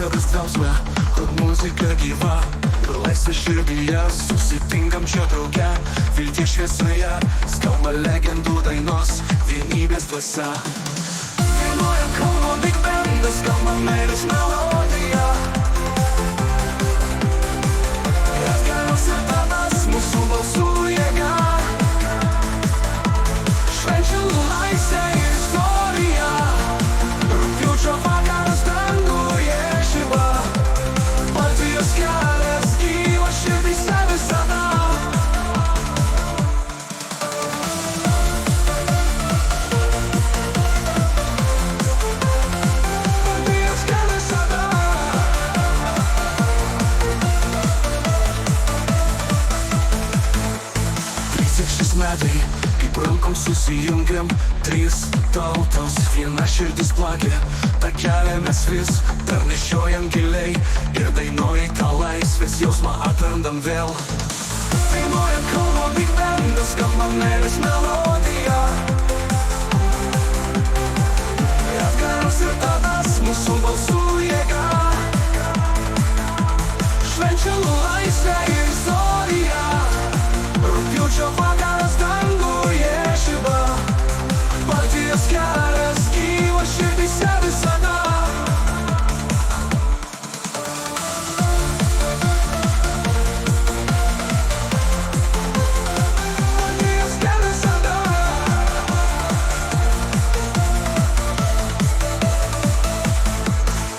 dvasia vis dvelksme, kur muzika gyva. Ir laisvė širdyje, susitinkam čia drauge. Vilties šviesoje, skamba legendų dainos, vienybės dvasia. Dainuoja Kauno Big Bandas, skamba meilės melodija. Edgaras ir Tadas, mūsų balsų jėga. Švenčių laisvę ir istoriją. Rugpjūčio vakaras danguje žiba. Baltijos kelias gyvas širdyse visada. Baltijos kelias visada. 36 metai, kaip rankom susijungiam, trys tautos, viena širdis plakė. Ta kelią mes vis dar nešiojam giliai ir dainuoja tą laisvės jausmą atrandam vėl. Dainuoja Kauno Big Bandas, skamba meilės melodija. Edgaras ir Tadas, mūsų balsų jėga. Švenčių laisvę ir istoriją. Rugpjūčio vakaras danguje žiba. Baltijos kelias gyvas širdyse visada. Baltijos kelias visada.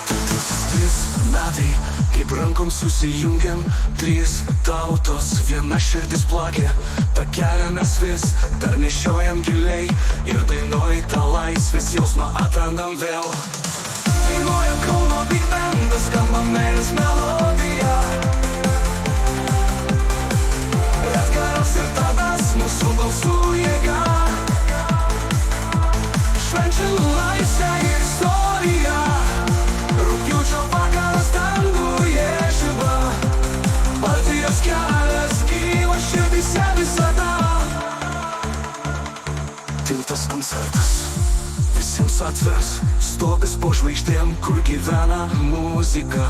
33 metai, kaip rankom susijungiam, trys tautos, viena širdis plakė. Ta kelią mes vis dar nešiojam giliai ir dainuoja tą laisvės jausmą atrandam vėl. Dainuoja Kauno Big Bandas, skamba meilės melodija. Edgaras ir Tadas, mūsų balsų jėga. Švenčių laisvę ir istoriją. Rugpjūčio vakaras danguje žiba. Baltijos kelias gyvas širdyse visada. Tiltas koncertas visiems atvers, stogas po žvaigždėm, kur gyvena muzika.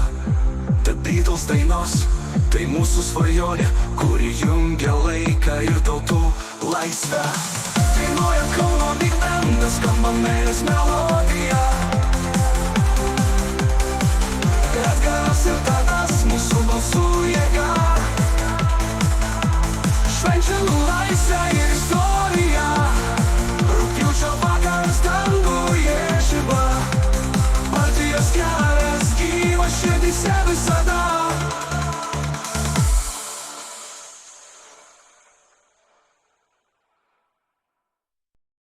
The Beatles dainos, tai mūsų svajonė, kuri jungia laiką ir tautų laisvę. Dainuoja Kauno Big Bandas, skamba meilės melodija. Edgaras ir Tadas, mūsų balsų jėga. Švenčių laisvę ir istoriją.